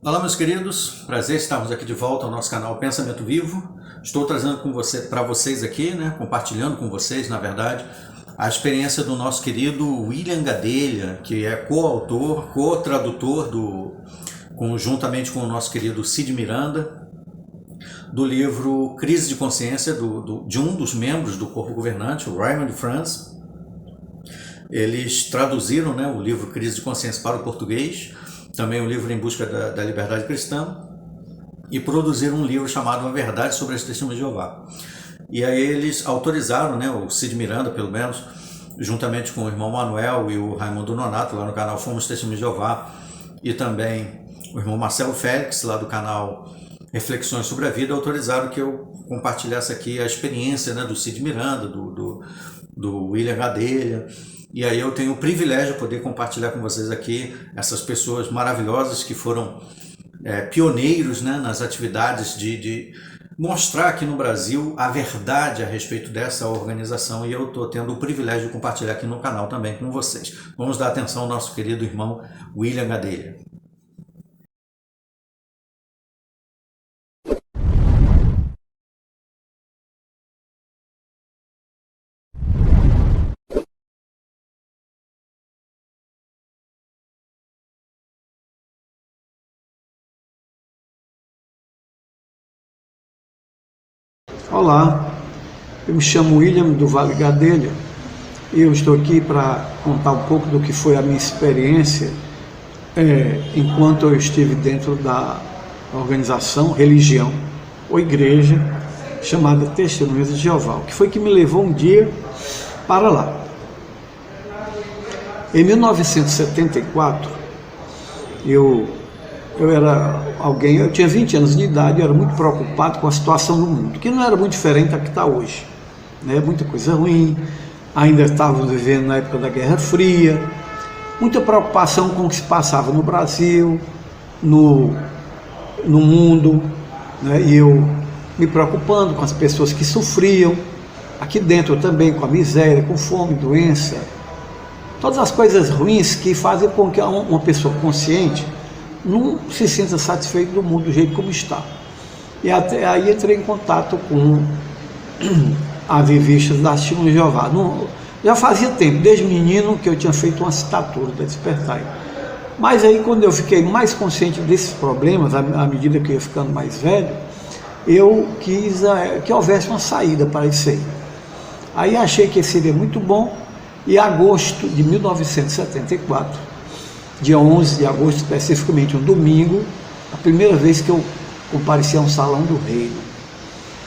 Olá, meus queridos, prazer estarmos aqui de volta ao nosso canal Pensamento Vivo. Estou trazendo para vocês aqui, compartilhando com vocês, na verdade, a experiência do nosso querido William Gadelha, que é coautor, co-tradutor juntamente com o nosso querido Cid Miranda, do livro Crise de Consciência de um dos membros do corpo governante, o Raymond Franz. Eles traduziram o livro Crise de Consciência para o português, também o livro Em Busca da Liberdade Cristã, e produziram um livro chamado A Verdade sobre as Testemunhas de Jeová. E aí eles autorizaram, o Cid Miranda, pelo menos, juntamente com o irmão Manuel e o Raimundo Nonato, lá no canal Fomos Testemunhas de Jeová, e também o irmão Marcelo Félix, lá do canal Reflexões sobre a Vida, autorizaram que eu compartilhasse aqui a experiência do Cid Miranda, do William Gadelha. E aí eu tenho o privilégio de poder compartilhar com vocês aqui essas pessoas maravilhosas que foram pioneiros nas atividades de mostrar aqui no Brasil a verdade a respeito dessa organização, e eu estou tendo o privilégio de compartilhar aqui no canal também com vocês. Vamos dar atenção ao nosso querido irmão William Gadelha. Olá, eu me chamo William do Vale Gadelha e eu estou aqui para contar um pouco do que foi a minha experiência enquanto eu estive dentro da organização, religião ou igreja chamada Testemunhas de Jeová, o que foi que me levou um dia para lá. Em 1974, eu tinha 20 anos de idade, eu era muito preocupado com a situação do mundo, que não era muito diferente da que está hoje, muita coisa ruim, ainda estávamos vivendo na época da Guerra Fria, muita preocupação com o que se passava no Brasil, no mundo, e eu me preocupando com as pessoas que sofriam, aqui dentro também com a miséria, com fome, doença, todas as coisas ruins que fazem com que uma pessoa consciente não se sinta satisfeito do mundo do jeito como está. E até aí entrei em contato com as revistas da Testemunhas de Jeová. Já fazia tempo, desde menino, que eu tinha feito uma assinatura da Despertai. Mas aí, quando eu fiquei mais consciente desses problemas, à medida que eu ia ficando mais velho, eu quis que houvesse uma saída para isso aí. Aí achei que seria muito bom, e em agosto de 1974, dia 11 de agosto, especificamente um domingo, a primeira vez que eu compareci a um salão do reino.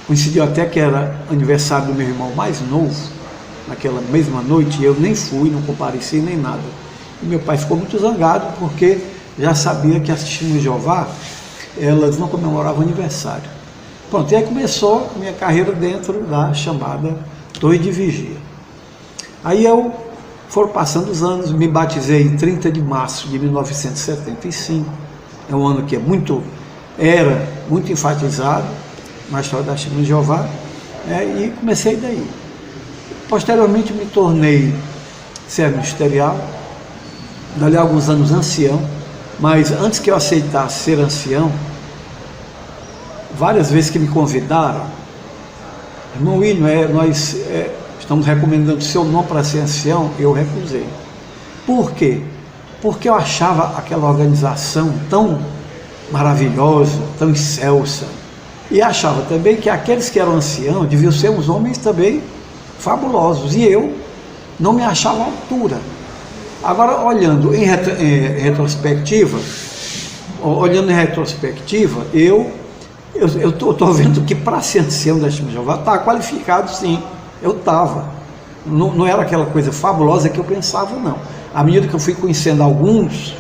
Coincidiu até que era aniversário do meu irmão mais novo, naquela mesma noite, e eu nem fui, não compareci nem nada. E meu pai ficou muito zangado, porque já sabia que as Testemunhas de Jeová, elas não comemoravam aniversário. Pronto, e aí começou a minha carreira dentro da chamada Torre de Vigia. Aí foram passando os anos, me batizei em 30 de março de 1975, é um ano que era muito enfatizado na história da Testemunhas de Jeová, e comecei daí. Posteriormente me tornei servo ministerial, dali a alguns anos ancião, mas antes que eu aceitasse ser ancião, várias vezes que me convidaram, irmão William, nós estamos recomendando o seu nome para ser ancião, eu recusei. Por quê? Porque eu achava aquela organização tão maravilhosa, tão excelsa, e achava também que aqueles que eram anciãos deviam ser uns homens também fabulosos, e eu não me achava à altura. Agora, olhando em retrospectiva, eu estou vendo que para ser ancião da Testemunhas de Jeová está qualificado, sim. Eu estava, não era aquela coisa fabulosa que eu pensava, não. À medida que eu fui conhecendo alguns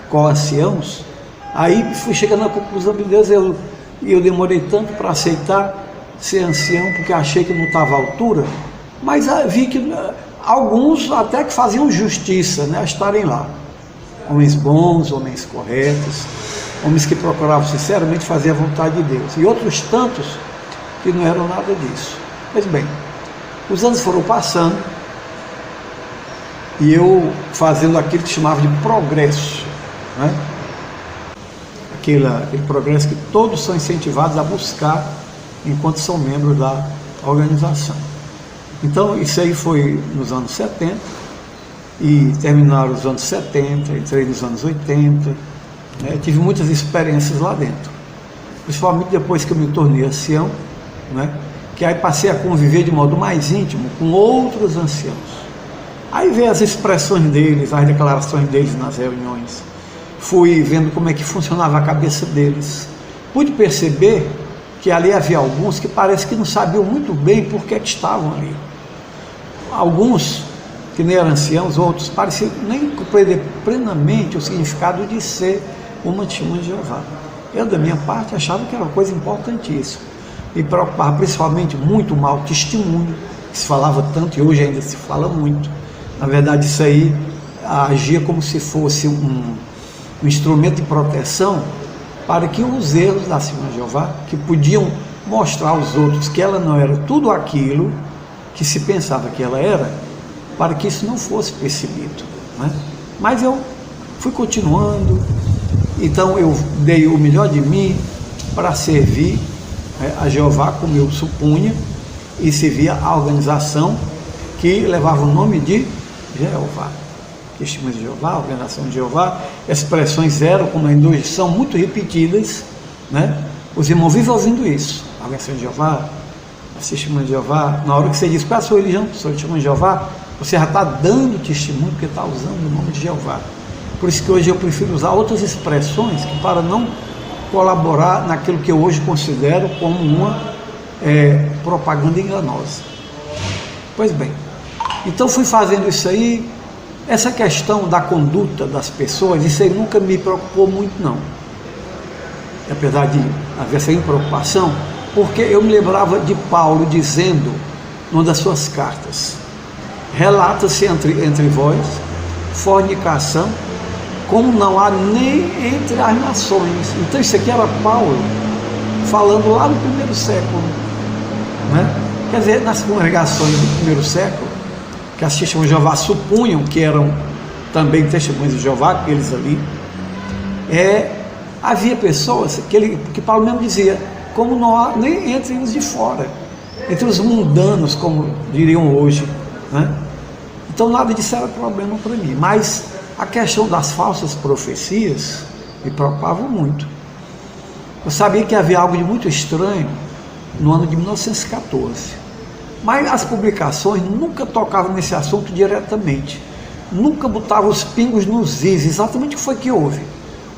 co-anciãos, aí fui chegando à conclusão de Deus, eu demorei tanto para aceitar ser ancião, porque achei que não estava à altura, mas vi que alguns até que faziam justiça, a estarem lá. Homens bons, homens corretos, homens que procuravam sinceramente fazer a vontade de Deus, e outros tantos que não eram nada disso. Pois bem, os anos foram passando e eu fazendo aquilo que chamava de progresso, aquele progresso que todos são incentivados a buscar enquanto são membros da organização. Então, isso aí foi nos anos 70, e terminaram os anos 70, entrei nos anos 80, né? Tive muitas experiências lá dentro, principalmente depois que eu me tornei ancião, né? Que aí passei a conviver de modo mais íntimo com outros anciãos. Aí veio as expressões deles, as declarações deles nas reuniões, fui vendo como é que funcionava a cabeça deles, pude perceber que ali havia alguns que parece que não sabiam muito bem por que estavam ali. Alguns que nem eram anciãos, outros pareciam nem compreender plenamente o significado de ser uma testemunha de Jeová. Eu, da minha parte, achava que era uma coisa importantíssima. Me preocupava principalmente muito o mau testemunho, que se falava tanto e hoje ainda se fala muito. Na verdade, isso aí agia como se fosse um instrumento de proteção para que os erros da Testemunha de Jeová, que podiam mostrar aos outros que ela não era tudo aquilo que se pensava que ela era, para que isso não fosse percebido, né? Mas eu fui continuando, então eu dei o melhor de mim para servir a Jeová, como eu supunha, e servia a organização que levava o nome de Jeová. Testemunha de Jeová, Organização de Jeová, expressões eram, como ainda hoje são, muito repetidas, né? Os irmãos vivem ouvindo isso, a Organização de Jeová, a Testemunha de Jeová. Na hora que você diz, qual é a sua religião? Sou Testemunha de Jeová, você já está dando testemunho, porque está usando o nome de Jeová. Por isso que hoje eu prefiro usar outras expressões, que para não colaborar naquilo que eu hoje considero como uma propaganda enganosa. Pois bem, então fui fazendo isso aí. Essa questão da conduta das pessoas, isso aí nunca me preocupou muito, não. Apesar de haver essa preocupação, porque eu me lembrava de Paulo dizendo, numa das suas cartas, relata-se entre vós fornicação, como não há nem entre as nações. Então isso aqui era Paulo falando lá no primeiro século, né? Quer dizer, nas congregações do primeiro século, que as testemunhas de Jeová supunham que eram também testemunhas de Jeová, aqueles ali, havia pessoas que Paulo mesmo dizia, como não há nem entre os de fora, entre os mundanos, como diriam hoje, né? Então nada disso era problema para mim, mas a questão das falsas profecias me preocupava muito. Eu sabia que havia algo de muito estranho no ano de 1914, mas as publicações nunca tocavam nesse assunto diretamente, nunca botavam os pingos nos is, exatamente o que foi que houve,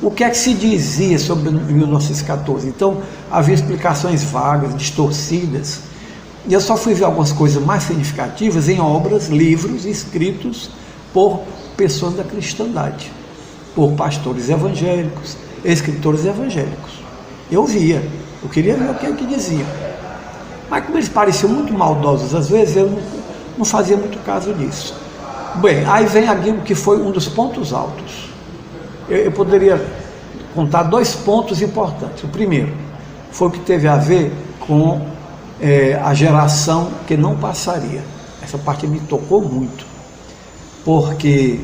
o que é que se dizia sobre 1914. Então havia explicações vagas, distorcidas, e eu só fui ver algumas coisas mais significativas em obras, livros escritos por pessoas da cristandade, por pastores evangélicos, escritores evangélicos. Eu queria ver o que é que diziam. Mas como eles pareciam muito maldosos, às vezes eu não fazia muito caso disso. Bem, aí vem aquilo que foi um dos pontos altos. Eu poderia contar dois pontos importantes. O primeiro foi o que teve a ver com a geração que não passaria. Essa parte me tocou muito, porque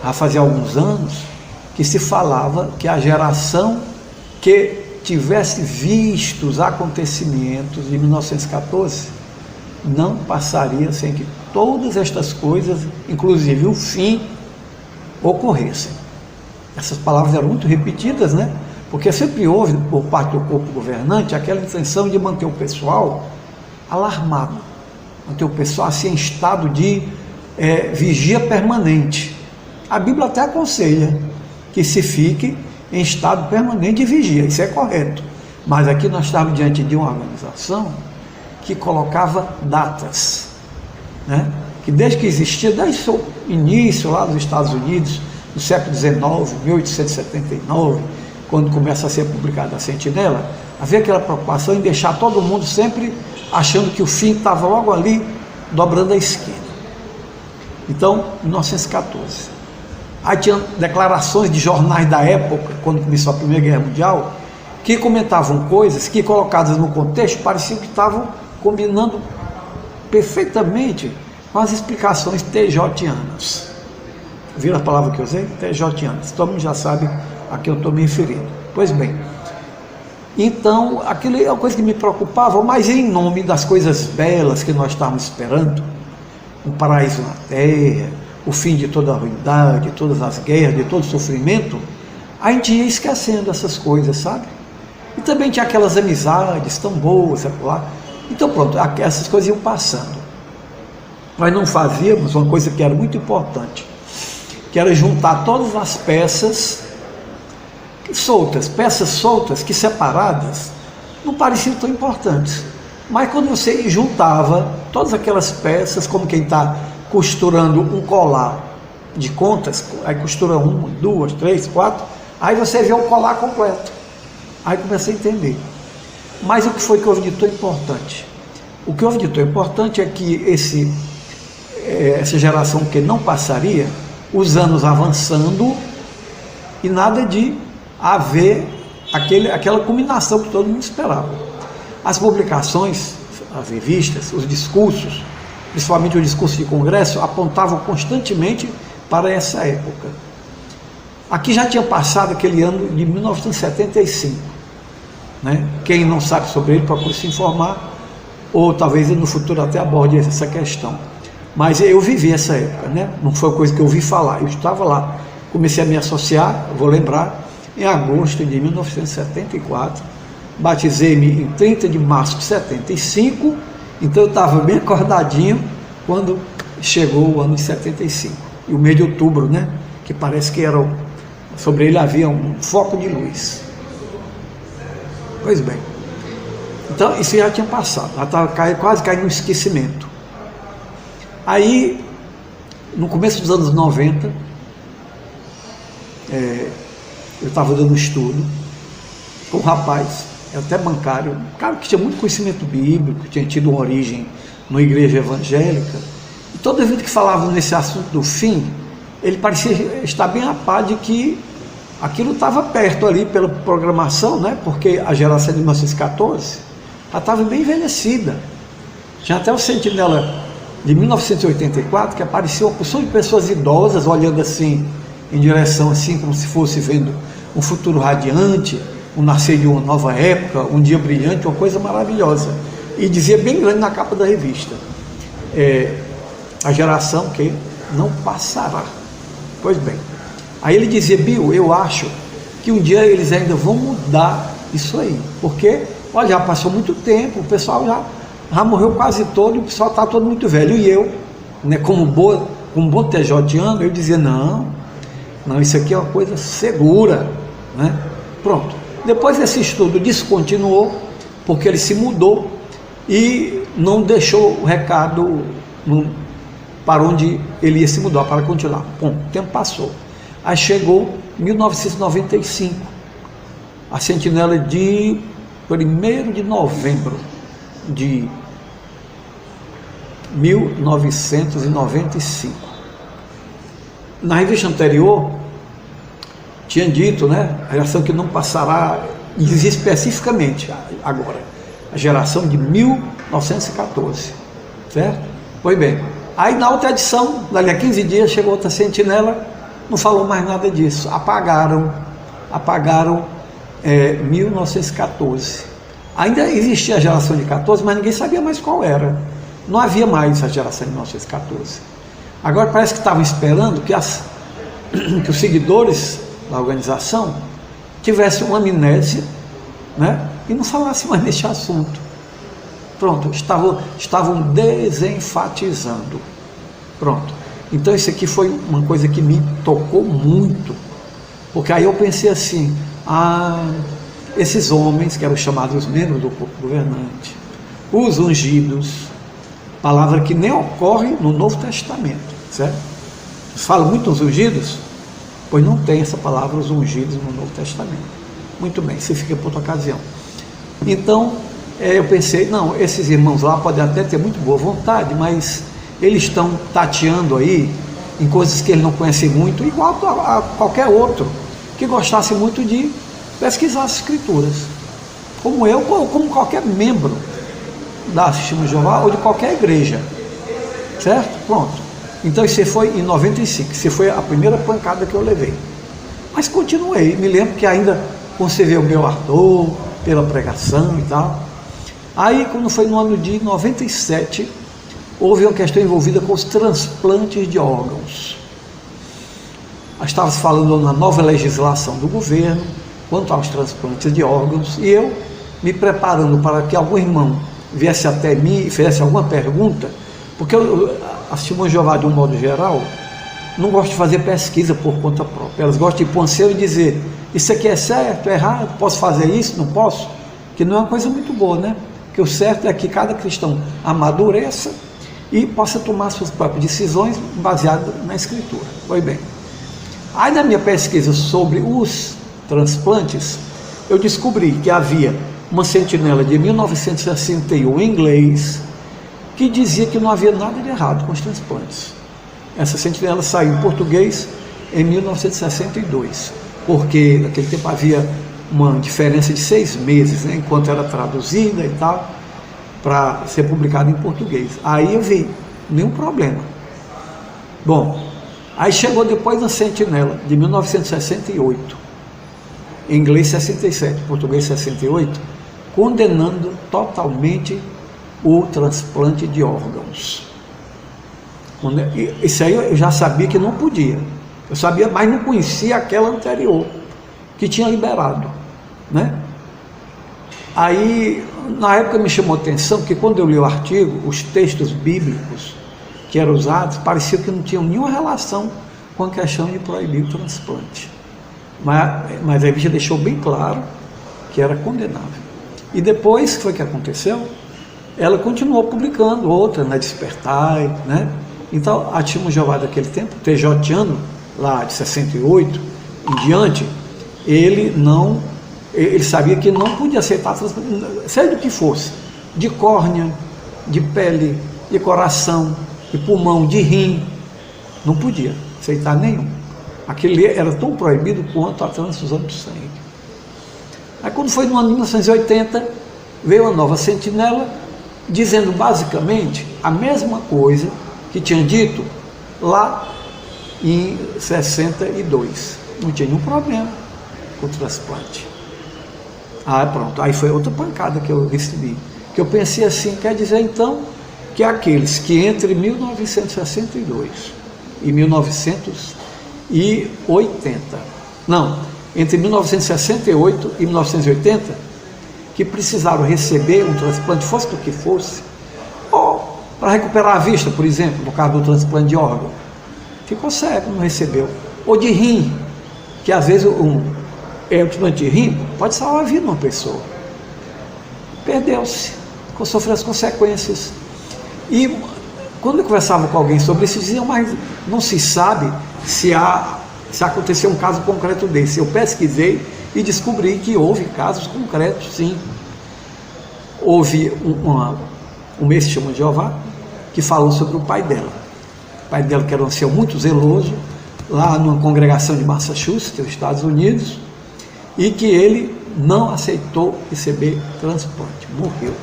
já fazia alguns anos que se falava que a geração que tivesse visto os acontecimentos de 1914 não passaria sem que todas estas coisas, inclusive o fim, ocorressem. Essas palavras eram muito repetidas, né? Porque sempre houve por parte do corpo governante aquela intenção de manter o pessoal alarmado, manter o pessoal assim em estado de vigia permanente. A Bíblia até aconselha que se fique em estado permanente de vigia, isso é correto, mas aqui nós estávamos diante de uma organização que colocava datas, né? Que desde que existia, desde o início lá dos Estados Unidos, no século XIX, 1879, quando começa a ser publicada a Sentinela, havia aquela preocupação em deixar todo mundo sempre achando que o fim estava logo ali, dobrando a esquina. Então, 1914. Aí tinha declarações de jornais da época, quando começou a Primeira Guerra Mundial, que comentavam coisas que, colocadas no contexto, pareciam que estavam combinando perfeitamente com as explicações tejotianas. Viram a palavra que eu usei? Tejotianas. Todo mundo já sabe a que eu estou me referindo. Pois bem, então aquilo é uma coisa que me preocupava, mas em nome das coisas belas que nós estávamos esperando, um paraíso na terra, o fim de toda a ruindade, de todas as guerras, de todo o sofrimento, a gente ia esquecendo essas coisas, sabe? E também tinha aquelas amizades tão boas, sabe lá? Então pronto, essas coisas iam passando. Nós não fazíamos uma coisa que era muito importante, que era juntar todas as peças soltas, que separadas, não pareciam tão importantes. Mas quando você juntava todas aquelas peças, como quem está costurando um colar de contas, aí costura 1, 2, 3, 4, aí você vê o colar completo. Aí comecei a entender. Mas o que foi que houve de tão importante? O que houve de tão importante é que essa geração que não passaria, os anos avançando e nada de haver aquela culminação que todo mundo esperava. As publicações, as revistas, os discursos, principalmente o discurso de congresso, apontavam constantemente para essa época. Aqui já tinha passado aquele ano de 1975. Né? Quem não sabe sobre ele, procure se informar, ou talvez no futuro até aborde essa questão. Mas eu vivi essa época, né? Não foi uma coisa que eu ouvi falar, eu estava lá. Comecei a me associar, vou lembrar, em agosto de 1974, batizei-me em 30 de março de 75, então eu estava bem acordadinho quando chegou o ano de 75. E o mês de outubro, né? Que parece que sobre ele havia um foco de luz. Pois bem, então isso já tinha passado, já estava quase caindo no esquecimento. Aí, no começo dos anos 90, eu estava dando estudo com um rapaz, até bancário, um cara que tinha muito conhecimento bíblico, tinha tido uma origem numa igreja evangélica, e toda vez que falava nesse assunto do fim, ele parecia estar bem a par de que aquilo estava perto ali pela programação, né? Porque a geração de 1914 já estava bem envelhecida. Tinha até o Sentinela de 1984, que apareceu uma porção de pessoas idosas olhando assim, em direção assim, como se fosse vendo um futuro radiante, um nascer de uma nova época, um dia brilhante, uma coisa maravilhosa. E dizia bem grande na capa da revista, a geração que não passará. Pois bem, aí ele dizia: Bill, eu acho que um dia eles ainda vão mudar isso aí, porque, olha, já passou muito tempo, o pessoal já morreu quase todo, e o pessoal está todo muito velho. E eu, né, como um bom tejotiano, eu dizia: não, isso aqui é uma coisa segura, né? Pronto. Depois esse estudo descontinuou, porque ele se mudou e não deixou o recado para onde ele ia se mudar, para continuar. Bom, o tempo passou. Aí chegou 1995, a sentinela de 1º de novembro de 1995. Na revista anterior, tinha dito, né, a geração que não passará, e dizia especificamente agora, a geração de 1914, certo? Pois bem, aí na outra edição, dali a 15 dias, chegou outra sentinela, não falou mais nada disso, apagaram 1914. Ainda existia a geração de 14, mas ninguém sabia mais qual era. Não havia mais a geração de 1914. Agora parece que estavam esperando que os seguidores da organização tivessem uma amnésia, né, e não falassem mais nesse assunto. Pronto, estavam desenfatizando. Pronto. Então isso aqui foi uma coisa que me tocou muito, porque aí eu pensei assim: esses homens, que eram chamados membros do corpo governante, os ungidos, palavra que nem ocorre no Novo Testamento, certo? Fala muito dos ungidos, pois não tem essa palavra, os ungidos, no Novo Testamento. Muito bem, isso fica para outra ocasião. Então, eu pensei, não, esses irmãos lá podem até ter muito boa vontade, mas eles estão tateando aí em coisas que eles não conhecem muito, igual a qualquer outro que gostasse muito de pesquisar as escrituras, como eu, ou como qualquer membro da Testemunha de Jeová ou de qualquer igreja, certo? Pronto. Então isso foi em 95, isso foi a primeira pancada que eu levei. Mas continuei, me lembro que ainda conservei o meu ardor pela pregação e tal. Aí, quando foi no ano de 97, houve uma questão envolvida com os transplantes de órgãos. Estava se falando na nova legislação do governo quanto aos transplantes de órgãos, e eu me preparando para que algum irmão viesse até mim e fizesse alguma pergunta, porque as Testemunhas de Jeová, de um modo geral, não gostam de fazer pesquisa por conta própria. Elas gostam de ir para um selo e dizer: isso aqui é certo, é errado, posso fazer isso, não posso? Que não é uma coisa muito boa, né? Porque o certo é que cada cristão amadureça e possa tomar suas próprias decisões baseadas na Escritura. Foi bem. Aí, na minha pesquisa sobre os transplantes, eu descobri que havia uma sentinela de 1961 em inglês que dizia que não havia nada de errado com os transplantes. Essa sentinela saiu em português em 1962, porque naquele tempo havia uma diferença de 6 meses, né, enquanto era traduzida e tal, para ser publicada em português. Aí eu vi, nenhum problema. Bom, aí chegou depois a sentinela de 1968, em inglês 67, em português 68, condenando totalmente o transplante de órgãos. Isso aí eu já sabia que não podia. Eu sabia, mas não conhecia aquela anterior, que tinha liberado, né? Aí, na época me chamou a atenção, que quando eu li o artigo, os textos bíblicos que eram usados, parecia que não tinham nenhuma relação com a questão de proibir o transplante. Mas a Bíblia deixou bem claro que era condenável. E depois, o que foi que aconteceu? Ela continuou publicando outra, na Despertai, né? Então, a Testemunha de Jeová daquele tempo, TJiano, lá de 68 em diante, ele sabia que não podia aceitar transplante, seja do que fosse, de córnea, de pele, de coração, de pulmão, de rim, não podia aceitar nenhum. Aquele era tão proibido quanto a transfusão de sangue. Aí, quando foi no ano de 1980, veio a nova sentinela, dizendo basicamente a mesma coisa que tinha dito lá em 62. Não tinha nenhum problema com o transplante. Pronto, aí foi outra pancada que eu recebi. Que eu pensei assim, quer dizer então que aqueles que entre 1962 e 1980, não, entre 1968 e 1980, que precisaram receber um transplante, fosse do que fosse, ou para recuperar a vista, por exemplo, no caso do transplante de órgão, ficou cego, não recebeu. Ou de rim, que às vezes um transplante de rim pode salvar a vida de uma pessoa. Perdeu-se, sofreu as consequências. E quando eu conversava com alguém sobre isso, diziam, mas não se sabe se aconteceu um caso concreto desse. Eu pesquisei e descobri que houve casos concretos, sim. Houve um Testemunha de Jeová que falou sobre o pai dela. O pai dela, que era um ancião muito zeloso, lá numa congregação de Massachusetts, nos Estados Unidos, e que ele não aceitou receber transplante, morreu.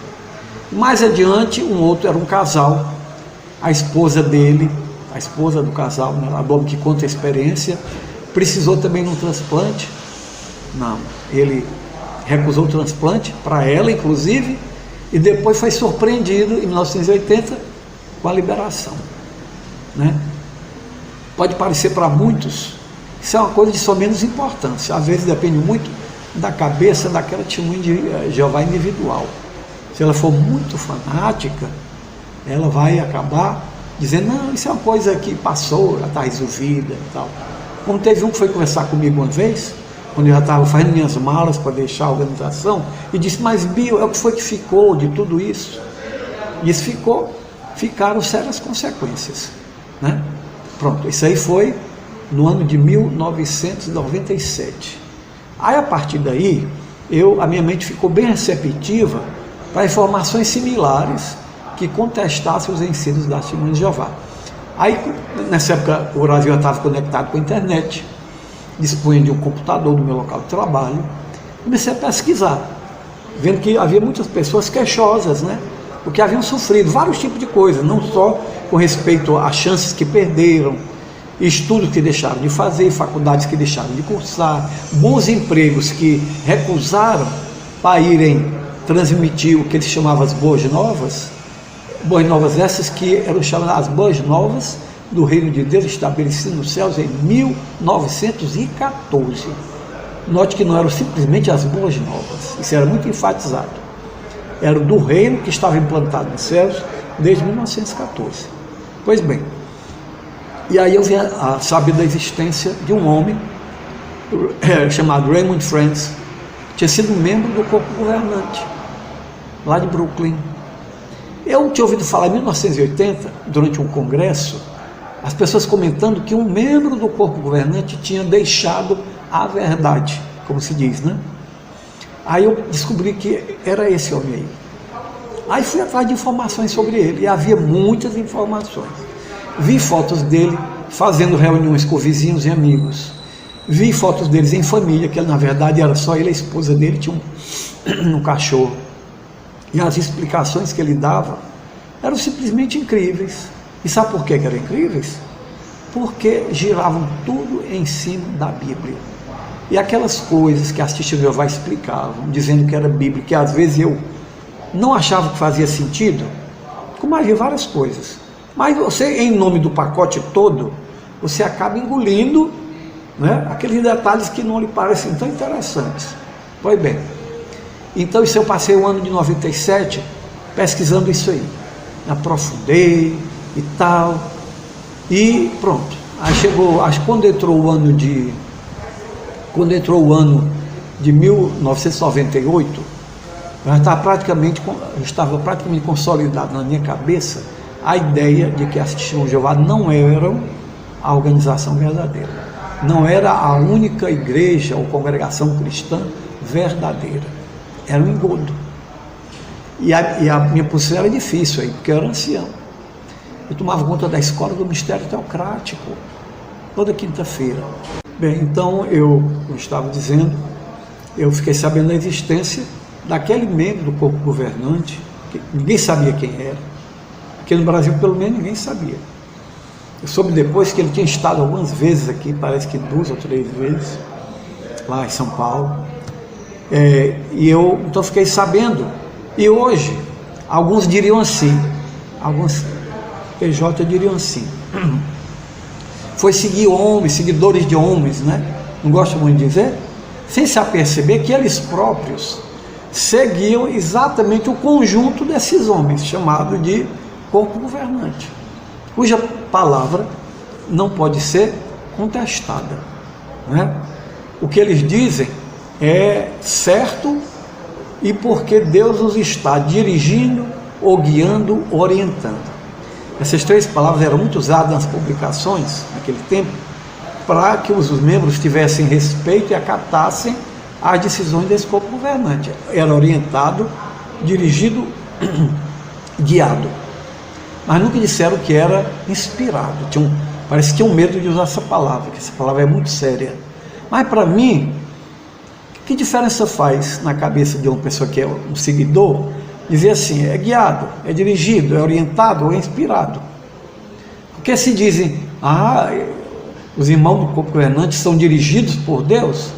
Mais adiante, um outro era um casal, a esposa dele, a esposa do casal, a dona que conta a experiência, precisou também de um transplante. Não, ele recusou o transplante, para ela inclusive, e depois foi surpreendido em 1980 com a liberação, né? Pode parecer para muitos, isso é uma coisa de só menos importância, às vezes depende muito da cabeça daquela testemunha de Jeová individual. Se ela for muito fanática, ela vai acabar dizendo, não, isso é uma coisa que passou, já está resolvida e tal. Como teve um que foi conversar comigo uma vez, quando eu já estava fazendo minhas malas para deixar a organização, e disse, mas Bio, é o que foi que ficou de tudo isso? E isso ficaram sérias consequências, né? Pronto, isso aí foi no ano de 1997. Aí, a partir daí, a minha mente ficou bem receptiva para informações similares que contestassem os ensinos da Testemunha de Jeová. Aí, nessa época, o Brasil já estava conectado com a internet, dispunha de um computador no meu local de trabalho, comecei a pesquisar, vendo que havia muitas pessoas queixosas, né? Porque haviam sofrido vários tipos de coisas, não só com respeito às chances que perderam, estudos que deixaram de fazer, faculdades que deixaram de cursar, bons empregos que recusaram para irem transmitir o que eles chamavam as boas novas essas que eram chamadas as boas novas do reino de Deus estabelecido nos céus em 1914. Note que não eram simplesmente as boas novas, isso era muito enfatizado, era do reino que estava implantado nos céus desde 1914. Pois bem, e aí eu vim a saber da existência de um homem chamado Raymond Friends, que tinha sido membro do corpo governante lá de Brooklyn. Eu tinha ouvido falar em 1980, durante um congresso, as pessoas comentando que um membro do corpo governante tinha deixado a verdade, como se diz, né? Aí eu descobri que era esse homem aí. Aí fui atrás de informações sobre ele, e havia muitas informações. Vi fotos dele fazendo reuniões com vizinhos e amigos. Vi fotos deles em família, que na verdade era só ele e a esposa dele, tinha um cachorro. E as explicações que ele dava eram simplesmente incríveis. E sabe por que eram incríveis? Porque giravam tudo em cima da Bíblia. E aquelas coisas que as Testemunhas de Jeová explicavam, dizendo que era Bíblia, que às vezes eu não achava que fazia sentido, como havia várias coisas. Mas você, em nome do pacote todo, você acaba engolindo, né, aqueles detalhes que não lhe parecem tão interessantes. Pois bem, então isso eu passei o ano de 97 pesquisando isso aí, aprofundei e tal, e pronto. Aí chegou, acho que quando entrou o ano de 1998, eu estava praticamente consolidado na minha cabeça a ideia de que as Testemunhas de Jeová não eram a organização verdadeira, não era a única igreja ou congregação cristã verdadeira, era um engodo. E a minha posição era difícil aí, porque eu era ancião. Eu tomava conta da escola do mistério teocrático, toda quinta-feira. Bem, então eu estava dizendo, eu fiquei sabendo da existência daquele membro do corpo governante, que ninguém sabia quem era, porque no Brasil pelo menos ninguém sabia. Eu soube depois que ele tinha estado algumas vezes aqui, parece que 2 ou 3 vezes, lá em São Paulo, e eu então fiquei sabendo, e hoje alguns diriam assim, alguns PJ diriam assim, foi seguir homens, seguidores de homens, né? Não gosto muito de dizer, sem se aperceber que eles próprios seguiam exatamente o conjunto desses homens, chamado de corpo governante, cuja palavra não pode ser contestada, né? O que eles dizem é certo, e porque Deus os está dirigindo, ou guiando, orientando. Essas 3 palavras eram muito usadas nas publicações naquele tempo, para que os membros tivessem respeito e acatassem as decisões desse corpo governante. Era orientado, dirigido, guiado. Mas nunca disseram que era inspirado. Parece que tinham medo de usar essa palavra, que essa palavra é muito séria. Mas para mim, que diferença faz na cabeça de uma pessoa que é um seguidor, dizer assim, é guiado, é dirigido, é orientado ou é inspirado? Porque se dizem, os irmãos do corpo governante são dirigidos por Deus,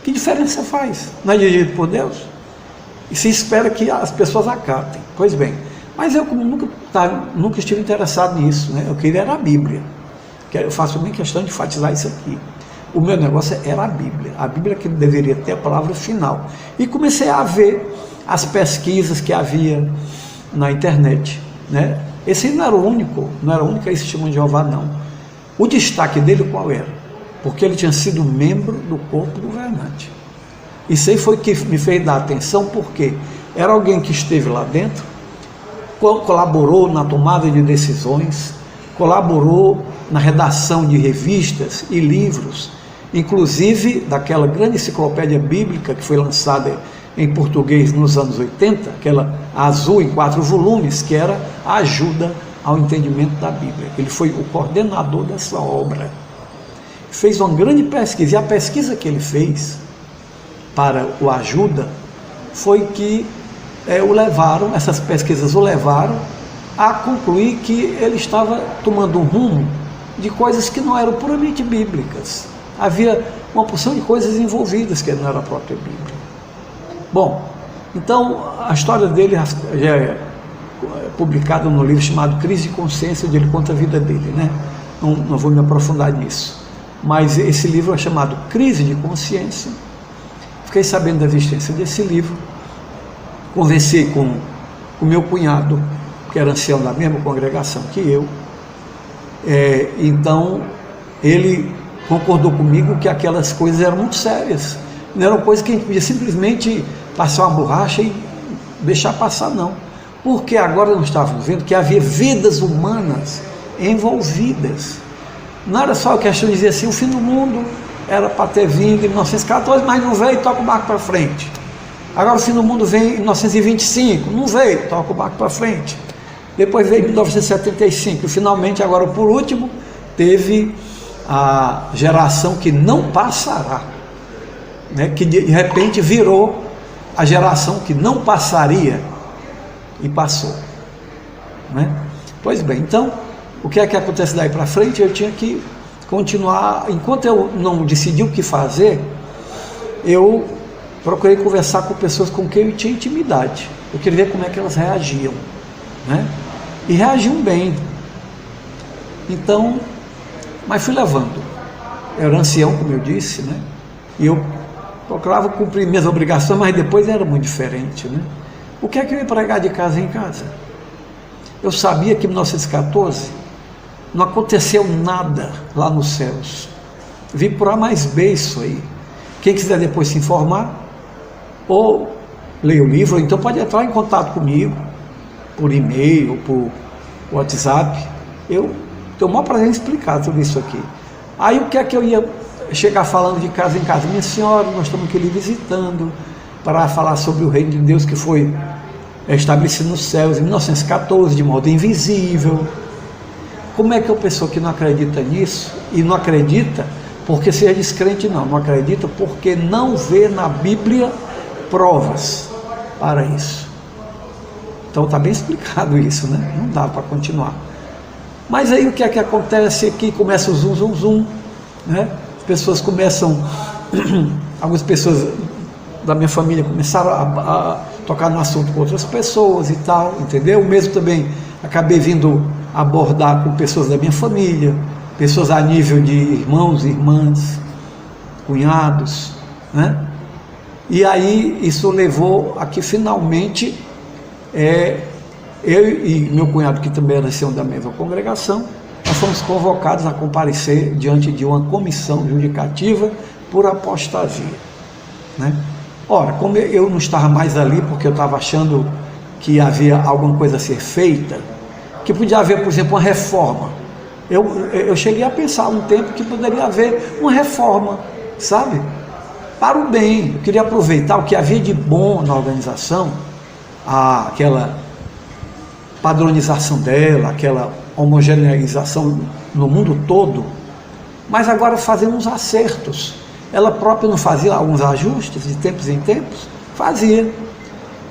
que diferença faz? Não é dirigido por Deus? E se espera que as pessoas acatem. Pois bem, mas eu como nunca estive interessado nisso, né? Eu queria era a Bíblia. Eu faço bem questão de enfatizar isso aqui. O meu negócio era a Bíblia que deveria ter a palavra final. E comecei a ver as pesquisas que havia na internet, né? Esse não era o único, não era a única Testemunha de Jeová, não. O destaque dele qual era? Porque ele tinha sido membro do corpo governante. Isso aí foi que me fez dar atenção, porque era alguém que esteve lá dentro, colaborou na tomada de decisões, colaborou na redação de revistas e livros, inclusive daquela grande enciclopédia bíblica que foi lançada em português nos anos 80, aquela azul em 4 volumes, que era a ajuda ao entendimento da Bíblia. Ele foi o coordenador dessa obra. Fez uma grande pesquisa, e a pesquisa que ele fez para o ajuda foi que essas pesquisas o levaram a concluir que ele estava tomando um rumo de coisas que não eram puramente bíblicas. Havia uma porção de coisas envolvidas que não era a própria Bíblia. Bom, então a história dele já é publicada no livro chamado Crise de Consciência, onde ele conta a vida dele, né? Não vou me aprofundar nisso. Mas esse livro é chamado Crise de Consciência. Fiquei sabendo da existência desse livro, conversei com o meu cunhado, que era ancião da mesma congregação que eu, então ele concordou comigo que aquelas coisas eram muito sérias, não eram coisas que a gente podia simplesmente passar uma borracha e deixar passar, não, porque agora nós estávamos vendo que havia vidas humanas envolvidas. Não era só a questão de dizer assim, o fim do mundo era para ter vindo em 1914, mas não veio, toca o barco para frente. Agora o fim do mundo vem em 1925, não veio, toca o barco para frente. Depois veio em 1975, e finalmente, agora por último, teve a geração que não passará, né? Que de repente virou a geração que não passaria e passou, né? Pois bem, então, o que é que acontece daí para frente? Eu tinha que continuar, enquanto eu não decidi o que fazer, eu procurei conversar com pessoas com quem eu tinha intimidade. Eu queria ver como é que elas reagiam, né? E reagiam bem. Então, mas fui levando. Eu era ancião, como eu disse, né? E eu procurava cumprir minhas obrigações, mas depois era muito diferente, né? O que é que eu ia pregar de casa em casa? Eu sabia que em 1914 não aconteceu nada lá nos céus. Vi por A mais B isso aí. Quem quiser depois se informar, ou leia o livro, ou então pode entrar em contato comigo, por e-mail, por WhatsApp. Eu tenho o maior prazer em explicar tudo isso aqui. Aí o que é que eu ia chegar falando de casa em casa? Minha senhora, nós estamos aqui lhe visitando para falar sobre o reino de Deus que foi estabelecido nos céus em 1914, de modo invisível. Como é que a pessoa que não acredita nisso, e não acredita porque seja descrente, não acredita porque não vê na Bíblia provas para isso. Então está bem explicado isso, né? Não dá para continuar. Mas aí o que é que acontece aqui? Começa o zum, zum, zum, né? As pessoas começam, algumas pessoas da minha família começaram a tocar no assunto com outras pessoas e tal, entendeu? Eu mesmo também acabei vindo abordar com pessoas da minha família, pessoas a nível de irmãos, irmãs, cunhados, né? E aí isso levou a que finalmente eu e meu cunhado, que também era ancião da mesma congregação, nós fomos convocados a comparecer diante de uma comissão judicativa por apostasia, né? Ora, como eu não estava mais ali, porque eu estava achando que havia alguma coisa a ser feita, que podia haver, por exemplo, uma reforma. Eu cheguei a pensar um tempo que poderia haver uma reforma, sabe? Para o bem. Eu queria aproveitar o que havia de bom na organização, aquela padronização dela, aquela homogeneização no mundo todo, mas agora fazer uns acertos. Ela própria não fazia alguns ajustes de tempos em tempos? Fazia.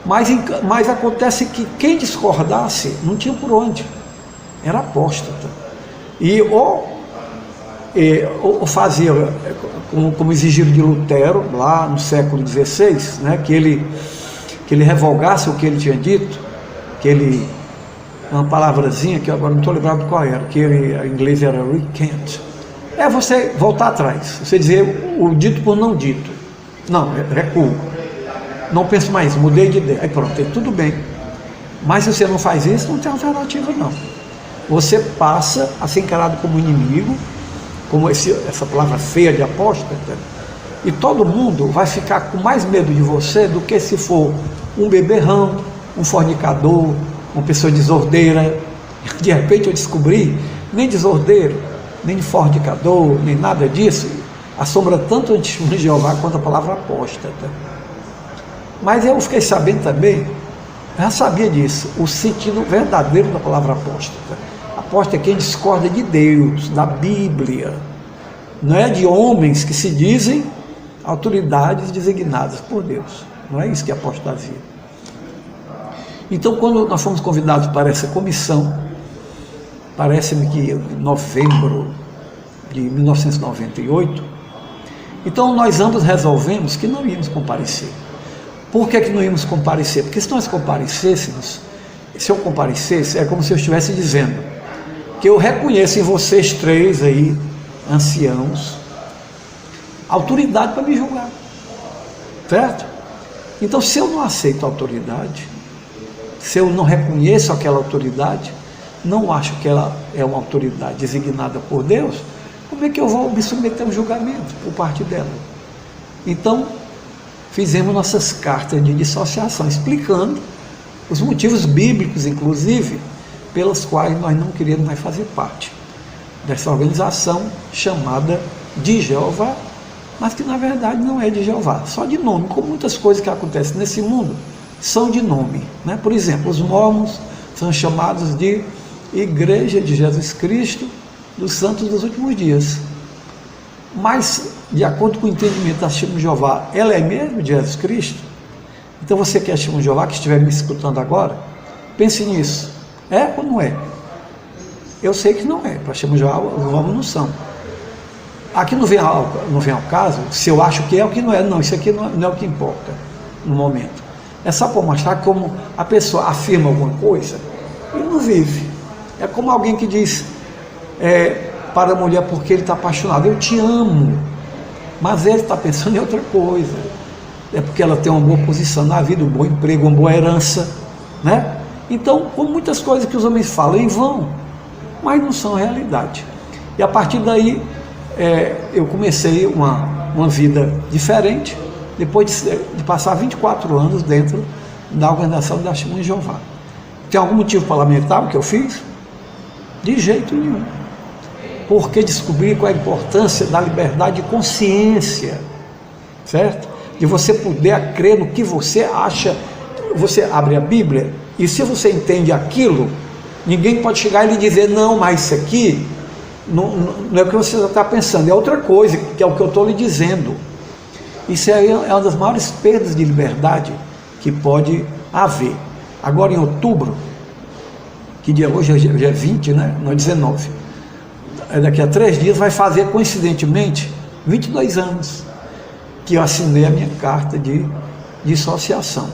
Mas acontece que quem discordasse não tinha por onde. Era apóstata. E ou fazia, como exigiram de Lutero, lá no século XVI, né, que ele revogasse o que ele tinha dito, que ele, uma palavrazinha que eu agora não estou lembrado qual era, que em inglês era recant. É você voltar atrás, você dizer o dito por não dito. Não, recuo. Não penso mais, mudei de ideia. Aí pronto, tudo bem. Mas se você não faz isso, não tem alternativa não. Você passa a ser encarado como inimigo, como essa palavra feia de apóstata, e todo mundo vai ficar com mais medo de você do que se for um beberrão, um fornicador, uma pessoa desordeira. De repente eu descobri, nem desordeiro, nem fornicador, nem nada disso, assombra tanto o testemunho de Jeová quanto a palavra apóstata. Mas eu fiquei sabendo também, já sabia disso, o sentido verdadeiro da palavra apóstata. Apóstata é quem discorda de Deus, da Bíblia, não é de homens que se dizem autoridades designadas por Deus. Não é isso que é apostasia. Então, quando nós fomos convidados para essa comissão, parece-me que em novembro de 1998. Então nós ambos resolvemos que não íamos comparecer. Por que não íamos comparecer? Porque se nós comparecêssemos, se eu comparecesse, é como se eu estivesse dizendo que eu reconheço em vocês três aí, anciãos, autoridade para me julgar, certo? Então, se eu não aceito a autoridade, se eu não reconheço aquela autoridade, não acho que ela é uma autoridade designada por Deus, como é que eu vou me submeter a um julgamento por parte dela? Então, fizemos nossas cartas de dissociação, explicando os motivos bíblicos, inclusive, pelos quais nós não queríamos mais fazer parte dessa organização chamada de Jeová, mas que na verdade não é de Jeová, só de nome, como muitas coisas que acontecem nesse mundo são de nome, né? Por exemplo, os mormons são chamados de Igreja de Jesus Cristo dos Santos dos Últimos Dias, mas de acordo com o entendimento da Testemunha de Jeová, ela é mesmo de Jesus Cristo? Então você que é Testemunha de Jeová, que estiver me escutando agora, pense nisso, é ou não é? Eu sei que não é, para Testemunha de Jeová os mormons não são. Aqui não vem ao caso se eu acho que é ou que não é, não, isso aqui não é o que importa no momento. É só para mostrar como a pessoa afirma alguma coisa e não vive. É como alguém que diz para a mulher porque ele está apaixonado, eu te amo, mas ele está pensando em outra coisa. É porque ela tem uma boa posição na vida, um bom emprego, uma boa herança, né? Então, como muitas coisas que os homens falam em vão, mas não são realidade. E a partir daí, eu comecei uma vida diferente, depois de passar 24 anos dentro da organização da Testemunha de Jeová. Tem algum motivo para lamentar o que eu fiz? De jeito nenhum. Porque descobri qual é a importância da liberdade de consciência, certo? De você poder crer no que você acha. Você abre a Bíblia e se você entende aquilo, ninguém pode chegar e lhe dizer, não, mas isso aqui não é o que você está pensando, é outra coisa, que é o que eu estou lhe dizendo. Isso aí é uma das maiores perdas de liberdade que pode haver. Agora em outubro, que dia hoje é 20, né? Não é 19. Daqui a 3 dias vai fazer, coincidentemente, 22 anos que eu assinei a minha carta de dissociação,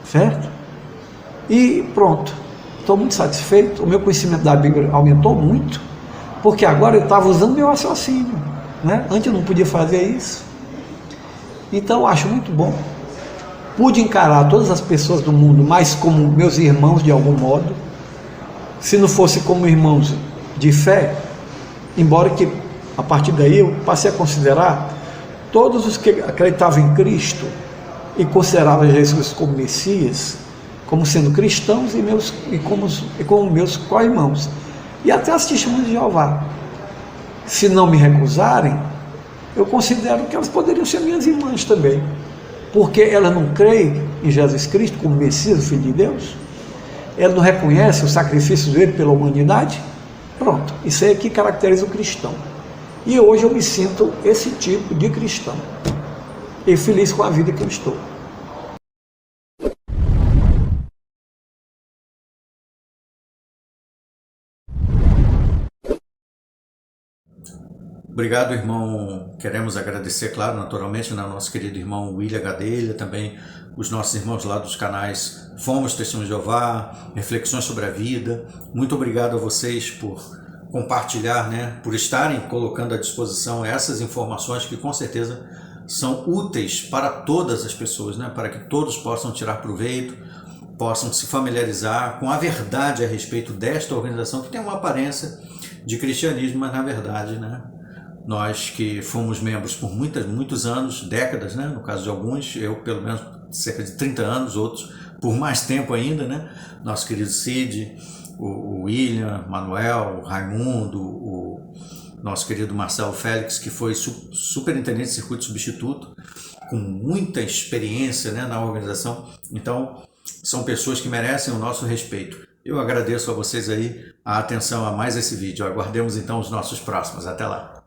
certo? E pronto, estou muito satisfeito, o meu conhecimento da Bíblia aumentou muito, porque agora eu estava usando meu raciocínio, né? Antes eu não podia fazer isso. Então eu acho muito bom. Pude encarar todas as pessoas do mundo, mais como meus irmãos de algum modo, se não fosse como irmãos de fé, embora que a partir daí eu passei a considerar todos os que acreditavam em Cristo e consideravam Jesus como Messias, como sendo cristãos e como meus co-irmãos, e até as testemunhas de Jeová. Se não me recusarem, eu considero que elas poderiam ser minhas irmãs também, porque elas não creem em Jesus Cristo como Messias, o Filho de Deus, elas não reconhecem o sacrifício dele pela humanidade. Pronto, isso aí é que caracteriza o cristão. E hoje eu me sinto esse tipo de cristão, e feliz com a vida que eu estou. Obrigado, irmão. Queremos agradecer, claro, naturalmente, ao nosso querido irmão William Gadelha, também os nossos irmãos lá dos canais Fomos Testemunhas de Jeová, Reflexões sobre a Vida. Muito obrigado a vocês por compartilhar, né, por estarem colocando à disposição essas informações que com certeza são úteis para todas as pessoas, né, para que todos possam tirar proveito, possam se familiarizar com a verdade a respeito desta organização que tem uma aparência de cristianismo, mas na verdade, né, nós que fomos membros por muitos anos, décadas, né? No caso de alguns, eu pelo menos cerca de 30 anos, outros por mais tempo ainda, né? Nosso querido Cid, o William, Manuel, o Raimundo, o nosso querido Marcelo Félix, que foi superintendente de circuito substituto, com muita experiência, né, na organização. Então, são pessoas que merecem o nosso respeito. Eu agradeço a vocês aí a atenção a mais esse vídeo. Aguardemos então os nossos próximos. Até lá!